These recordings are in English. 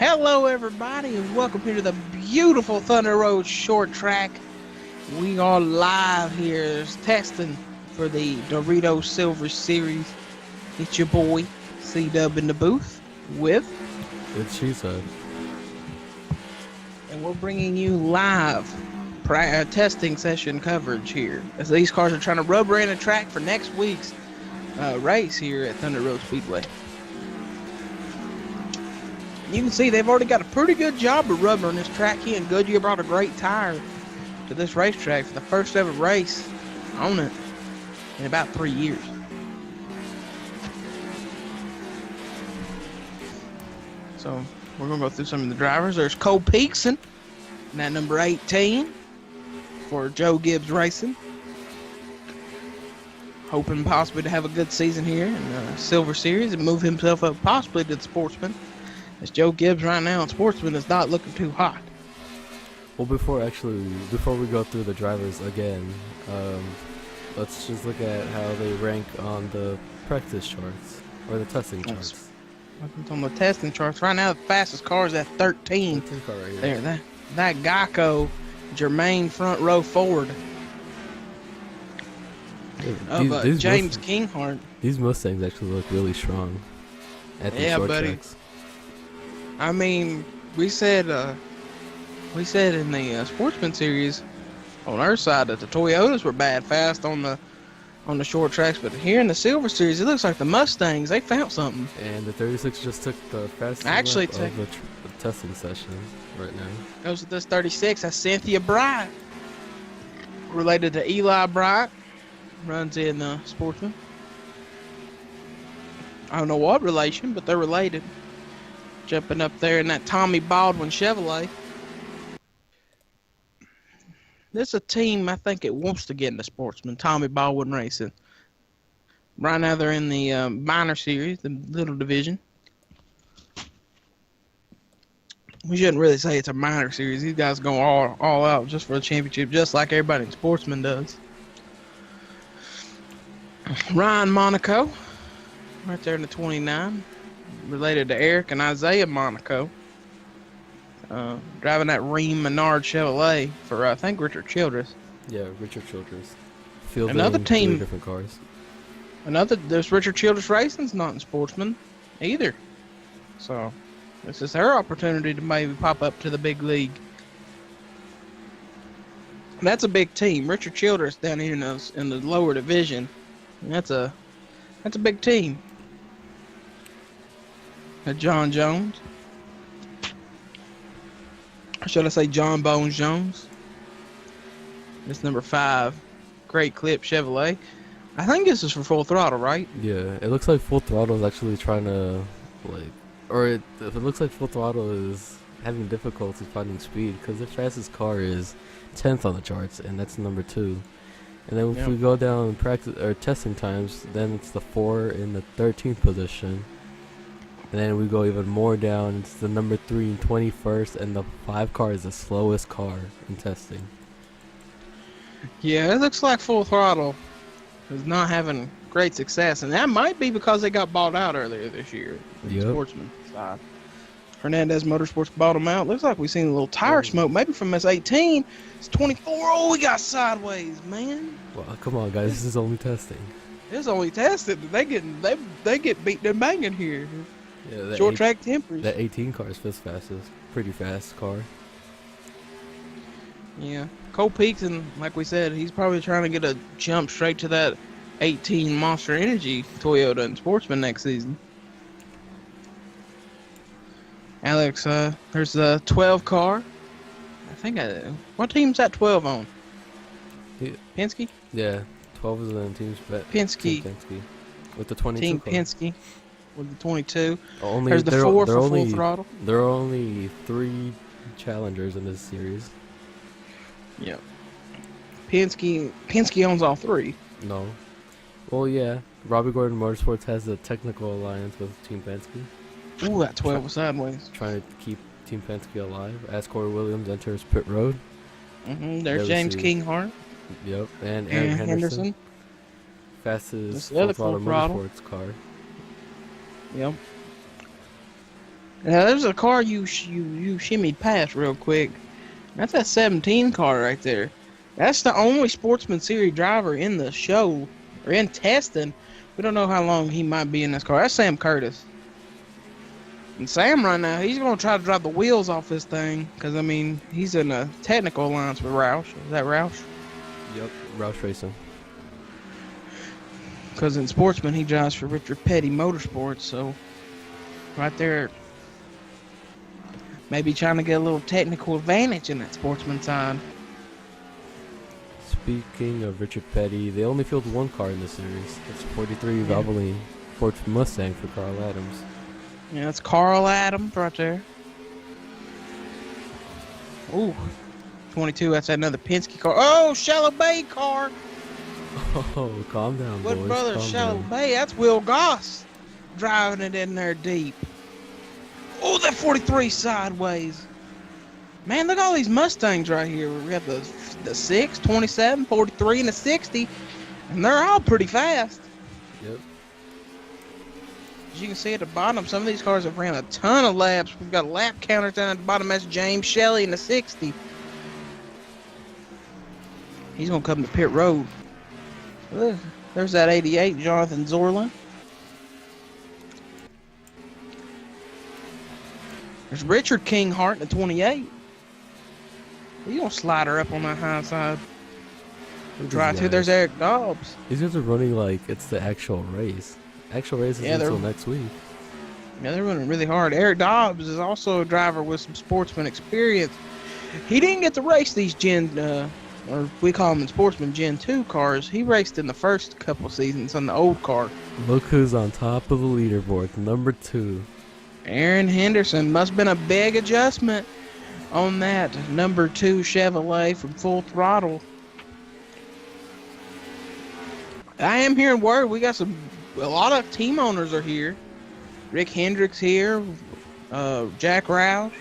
Hello, everybody, and welcome here to the beautiful Thunder Road short track. We are live here testing for the Doritos Silver Series. It's your boy, C-Dub in the booth with... It's She Said. And we're bringing you live testing session coverage here, as these cars are trying to rubber in a track for next week's race here at Thunder Road Speedway. You can see they've already got a pretty good job of rubbering this track here, and Goodyear brought a great tire to this racetrack for the first ever race on it in about 3 years. So we're going to go through some of the drivers. There's Cole Peakson, and that number 18 for Joe Gibbs Racing. Hoping possibly to have a good season here in the Silver Series and move himself up possibly to the Sportsman. As Joe Gibbs right now in Sportsman is not looking too hot. Well, before we go through the drivers again, let's just look at how they rank on the practice charts or the testing charts. On the testing charts right now, the fastest car is at 13. Car right here. There, that Geico Germain front row Ford of James Kinghart. These Mustangs actually look really strong at the short tracks. I mean, we said in the Sportsman Series on our side that the Toyotas were bad fast on the short tracks, but here in the Silver Series, it looks like the Mustangs, they found something. And the 36 just took the fastest of the testing session right now. Goes with this 36. That's Cynthia Bright, related to Eli Bright, runs in the Sportsman. I don't know what relation, but they're related. Jumping up there in that Tommy Baldwin Chevrolet. This is a team I think it wants to get in the Sportsman, Tommy Baldwin Racing. Right now they're in the minor series, the little division. We shouldn't really say it's a minor series. These guys go all out just for a championship, just like everybody in Sportsman does. Ryan Monaco, right there in the 29. Related to Eric and Isaiah Monaco. Driving that Ream Menard Chevrolet for, I think, Richard Childress. Yeah, Richard Childress. Another team. Different cars. There's Richard Childress Racing's not in Sportsman either. So, this is her opportunity to maybe pop up to the big league. And that's a big team. Richard Childress down here in the lower division. And that's a big team. John Jones. Or should I say John Bones Jones? This number 5. Great Clip Chevrolet. I think this is for Full Throttle, right? Yeah, it looks like Full Throttle is actually trying to, if it looks like Full Throttle is having difficulty finding speed because their fastest car is 10th on the charts, and that's number 2. And then if we go down practice or testing times, then it's the 4 in the 13th position. And then we go even more down, it's the number 3 and 21st, and the 5 car is the slowest car in testing. Yeah, it looks like Full Throttle is not having great success, and that might be because they got bought out earlier this year. Yep. Sportsman side. Hernandez Motorsports bought them out. Looks like we've seen a little tire smoke, maybe from this 18. It's 24. Oh, we got sideways, man. Well, come on, guys, this is only testing. This is only tested. They get beaten and banging here. Yeah, short track tempers. That 18 car is fifth fastest. Pretty fast car. Yeah. Cole Peakson, like we said, he's probably trying to get a jump straight to that 18 Monster Energy Toyota and Sportsman next season. Alex, there's a 12 car. I think what team's that 12 on? Yeah. Penske? Yeah, 12 is on team's Penske. Team Penske. With the 22 Team car. Penske. With the 22. There's the 4 for Full Throttle. There are only 3 challengers in this series. Yeah. Penske owns all 3. No. Well, yeah. Robbie Gordon Motorsports has a technical alliance with Team Penske. Ooh, that 12 was sideways. Trying to keep Team Penske alive as Corey Williams enters pit road. There's James Kinghart. Yep. And Aaron Henderson. Fastest Full Throttle Motorsports car. Yep. Now there's a car you shimmied past real quick. That's that 17 car right there. That's the only Sportsman Series driver in the show or in testing. We don't know how long he might be in this car. That's Sam Curtis. And Sam right now, he's gonna try to drive the wheels off this thing because I mean he's in a technical alliance with Roush. Is that Roush? Yep, Roush Racing. Because in Sportsman he drives for Richard Petty Motorsports, so right there. Maybe trying to get a little technical advantage in that Sportsman side. Speaking of Richard Petty, they only field one car in the series. It's 43 Valvoline Ford Mustang for Carl Adams. Yeah, that's Carl Adams right there. Ooh, 22. That's another Penske car. Oh, Shallow Bay car. Oh, calm down, boys. Wood Brothers calm Shallow down. Bay. That's Will Goss driving it in there deep. Oh, that 43 sideways. Man, look at all these Mustangs right here. We got the 6, 27, 43, and the 60. And they're all pretty fast. Yep. As you can see at the bottom, some of these cars have ran a ton of laps. We've got lap counters down at the bottom. That's James Shelley in the 60. He's going to come to pit road. Look, there's that 88, Jonathan Zorlin. There's Richard Kinghart in the 28. He's going to slide her up on that high side. Right through, there's Eric Dobbs. These guys are running like it's the actual race. Actual race is until next week. Yeah, they're running really hard. Eric Dobbs is also a driver with some Sportsman experience. He didn't get to race these or we call them in Sportsman Gen 2 cars. He raced in the first couple seasons on the old car. Look who's on top of the leaderboard, number 2. Aaron Henderson. Must have been a big adjustment on that number 2 Chevrolet from Full Throttle. I am hearing word we got a lot of team owners are here. Rick Hendricks here, Jack Roush,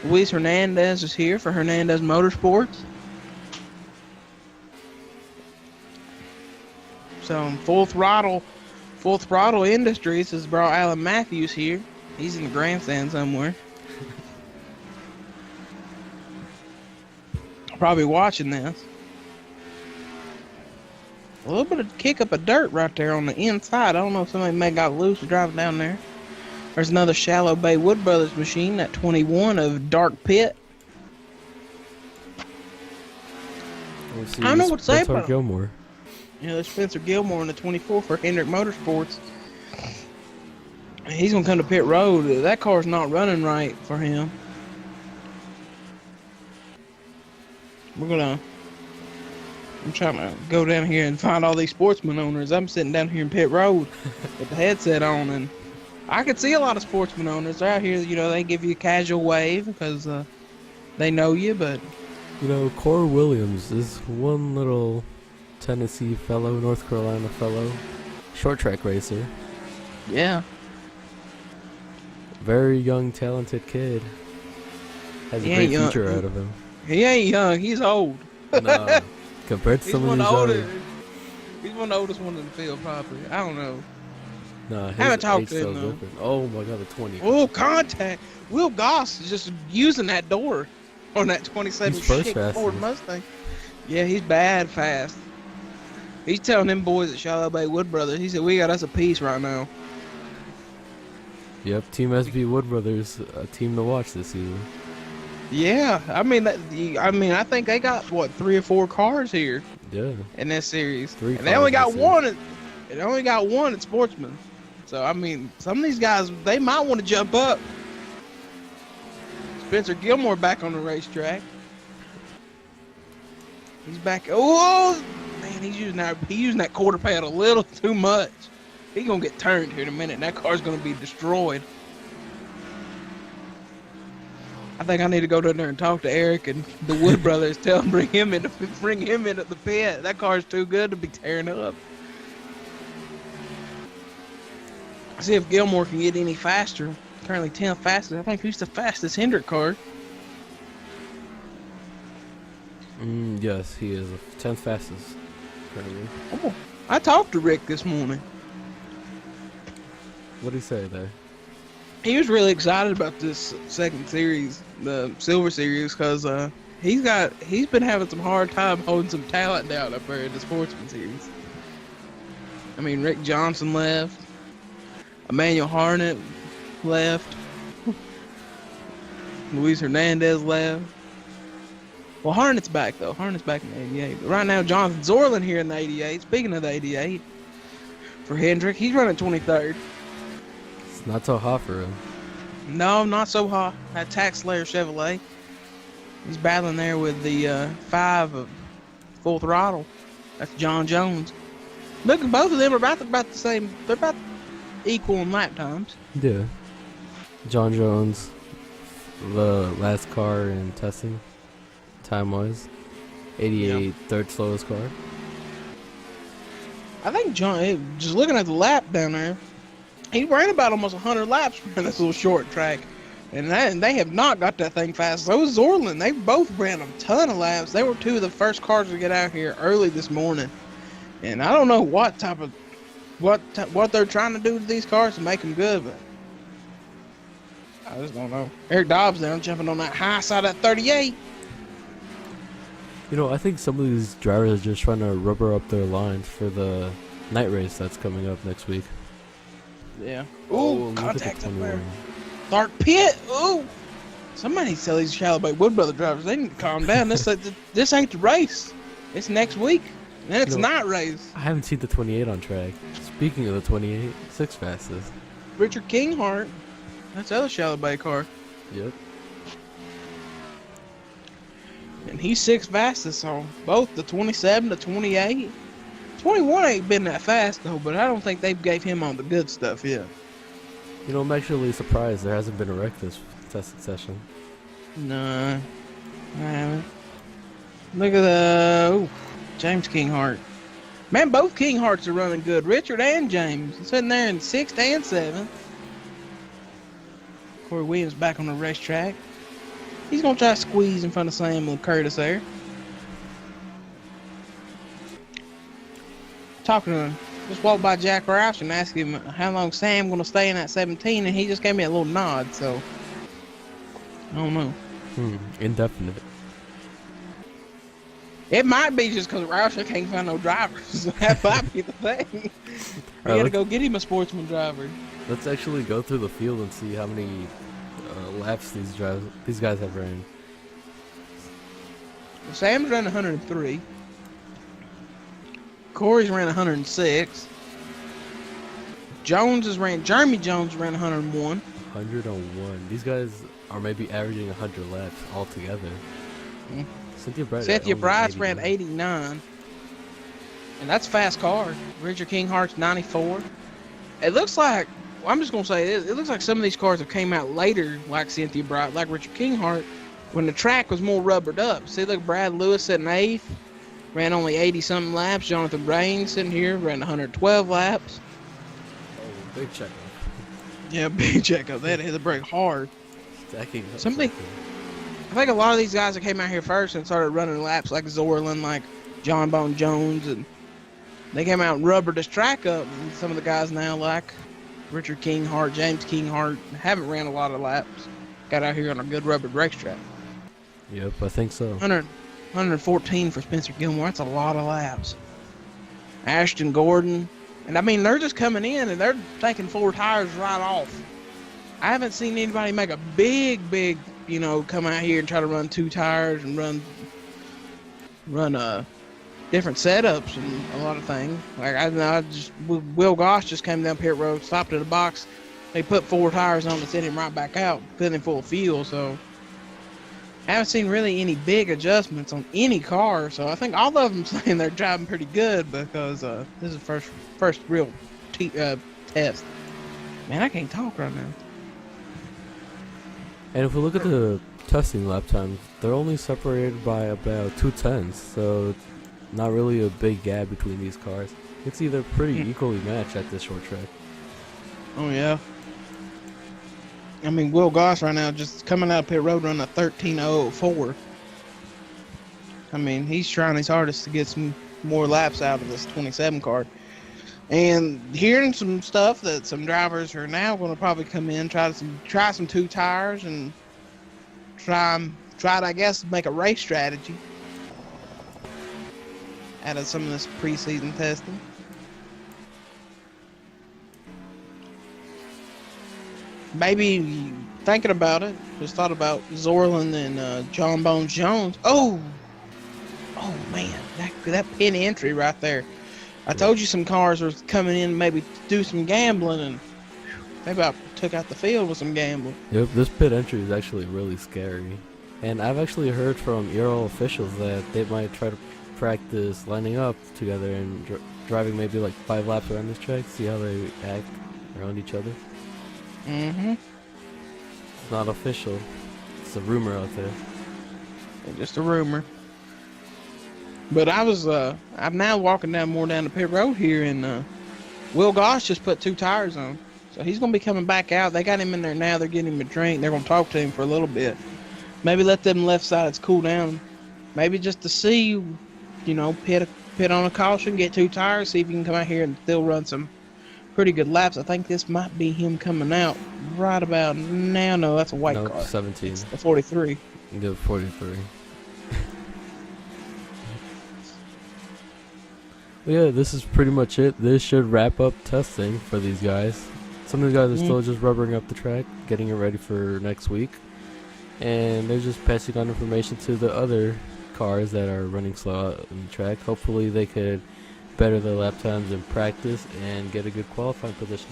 Luis Hernandez is here for Hernandez Motorsports. So Full Throttle Industries has brought Alan Matthews here. He's in the grandstand somewhere. Probably watching this. A little bit of kick up of dirt right there on the inside. I don't know if somebody may have got loose driving down there. There's another Shallow Bay Wood Brothers machine, that 21 of Dark Pit. I don't know what to say about Gilmore. Yeah, there's Spencer Gilmore in the 24 for Hendrick Motorsports. He's going to come to pit road. That car's not running right for him. I'm trying to go down here and find all these Sportsman owners. I'm sitting down here in pit road with the headset on, and I could see a lot of Sportsman owners. They're out here, they give you a casual wave because they know you, but... Cor Williams is one little Tennessee fellow, North Carolina fellow, short track racer. Yeah. Very young, talented kid. Has a great future out of him. He ain't young. He's old. No. Compared to some of these others. He's one of the oldest ones in the field, probably. I don't know. No, haven't talked to him, though. Different. Oh, my God, the 20. Oh, contact. Will Goss is just using that door on that 27 Ford Mustang. Yeah, he's bad fast. He's telling them boys at Shallow Bay Wood Brothers, he said, we got us a piece right now. Yep, Team SB Wood Brothers, a team to watch this season. Yeah, I think they got 3 or 4 cars here. Yeah. In this series. 3 and they only got one. They only got one at Sportsman. So some of these guys, they might want to jump up. Spencer Gilmore back on the racetrack. He's back. Oh man, he's using that quarter pad a little too much. He's gonna get turned here in a minute, and that car's gonna be destroyed. I think I need to go down there and talk to Eric and the Wood Brothers. Tell them bring him into the pit. That car's too good to be tearing up. See if Gilmore can get any faster. Currently 10th fastest. I think he's the fastest Hendrick car. Yes, he is the 10th fastest currently. Oh, I talked to Rick this morning. What did he say there? he was really excited about this second series, the Silver Series, because he's been having some hard time holding some talent down up there in the Sportsman Series. I mean, Rick Johnson left, Emmanuel Harnett left, Luis Hernandez left. Well, Harnett's back though. Harnett's back in the 88. But right now, Jonathan Zorlin here in the 88. Speaking of the 88, for Hendrick, he's running 23rd. It's not so hot for him. No, not so hot. That Tax Slayer Chevrolet. He's battling there with the 5 of Full Throttle. That's John Jones. Look, both of them are about the same. They're about equal in lap times. Yeah. John Jones, the last car in testing, time-wise. 88, Yeah. third slowest car. I think John, just looking at the lap down there, he ran about almost 100 laps for this little short track. And they have not got that thing fast. So is Zorlin. They both ran a ton of laps. They were 2 of the first cars to get out here early this morning. And I don't know what type of what they're trying to do to these cars to make them good, but I just don't know. Eric Dobbs there jumping on that high side of that 38. You know, I think some of these drivers are just trying to rubber up their lines for the night race that's coming up next week. Yeah. Oh, Ooh, look at the contact up there. 21. Dark pit. Ooh. Somebody needs to tell these Shallow Wood Brother drivers they need to calm down. This ain't the race. It's next week. And it's not race. I haven't seen the 28 on track. Speaking of the 28, 6th fastest. Richard Kinghart. That's the other Shallow Bay car. Yep. And he's 6th fastest on both the 27, the 28. 21 ain't been that fast though, but I don't think they've gave him on the good stuff yet. You know, I'm actually surprised there hasn't been a wreck this testing session. No, I haven't. Look at the James Kinghart. Man, both Kingharts are running good. Richard and James sitting there in 6th and 7th. Corey Williams back on the racetrack. He's gonna try to squeeze in front of Samuel Curtis there. Talking to him, just walked by Jack Roush and asked him how long Sam gonna stay in that 17, and he just gave me a little nod. So I don't know. Indefinite. It might be just because Roush can't find no drivers. That might be the thing. We gotta go get him a sportsman driver. Let's actually go through the field and see how many laps these guys have ran. Sam's ran 103. Corey's ran 106. Jeremy Jones ran 101. 101. These guys are maybe averaging 100 laps altogether. Cynthia Bride's ran 89. And that's a fast car. Richard Kinghart's 94. It looks like, well, I'm just going to say this, it looks like some of these cars have came out later, like Cynthia Bride, like Richard Kinghart, when the track was more rubbered up. See, look, Brad Lewis sitting 8th, ran only 80-something laps. Jonathan Brain sitting here, ran 112 laps. Oh, big checkup. Yeah, big checkup. They had to hit the brake hard. Stacking up. I think a lot of these guys that came out here first and started running laps like Zorlin, like John Bone Jones, and they came out and rubbered this track up. And some of the guys now, like Richard Kinghart, James Kinghart, haven't ran a lot of laps. Got out here on a good rubbered racetrack. Yep, I think so. 114 for Spencer Gilmore. That's a lot of laps. Ashton Gordon. And I mean, they're just coming in and they're taking 4 tires right off. I haven't seen anybody make a big, come out here and try to run 2 tires and run different setups and a lot of things. Like Will Goss just came down pit road, stopped at a box. They put 4 tires on and sent him right back out, put him full of fuel. So I haven't seen really any big adjustments on any car. So I think all of them saying they're driving pretty good because this is the first real test. Man, I can't talk right now. And if we look at the testing lap times, they're only separated by about 2/10, so it's not really a big gap between these cars. It's either pretty equally matched at this short track. Oh, yeah. I mean, Will Goss right now just coming out of pit road running a 13.04. I mean, he's trying his hardest to get some more laps out of this 27 car. And hearing some stuff that some drivers are now going to probably come in, try some two tires, and try to, I guess, make a race strategy out of some of this preseason testing. Maybe thinking about it, just thought about Zorlin and John Bones Jones. Oh man, that pin entry right there. I told you some cars were coming in, maybe to do some gambling, and they about took out the field with some gambling. Yep, this pit entry is actually really scary. And I've actually heard from ERL officials that they might try to practice lining up together and driving maybe like 5 laps around this track, see how they act around each other. Mm-hmm. It's not official. It's a rumor out there. Just a rumor. But I'm now walking down the pit road here, and Will Goss just put 2 tires on. So he's going to be coming back out. They got him in there now. They're getting him a drink. They're going to talk to him for a little bit. Maybe let them left sides cool down. Maybe just to see, pit on a caution, get 2 tires, see if you can come out here and still run some pretty good laps. I think this might be him coming out right about now. No, that's a white car. 17. It's the 43. Good 43. Yeah, this is pretty much it. This should wrap up testing for these guys. Some of these guys are still just rubbering up the track, getting it ready for next week. And they're just passing on information to the other cars that are running slow out on the track. Hopefully they could better their lap times in practice and get a good qualifying position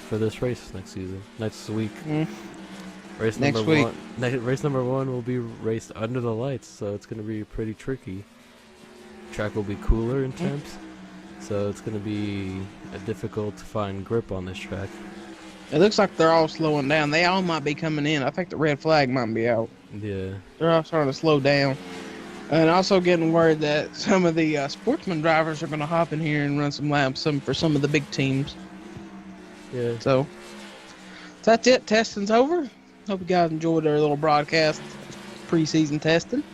for this race next week. Race number one will be raced under the lights, so it's going to be pretty tricky. Track will be cooler in temps, so it's going to be difficult to find grip on this track. It looks like they're all slowing down. They all might be coming in. I think the red flag might be out. Yeah. They're all starting to slow down. And also getting word that some of the sportsman drivers are going to hop in here and run some laps for some of the big teams. Yeah. So that's it. Testing's over. Hope you guys enjoyed our little broadcast preseason testing.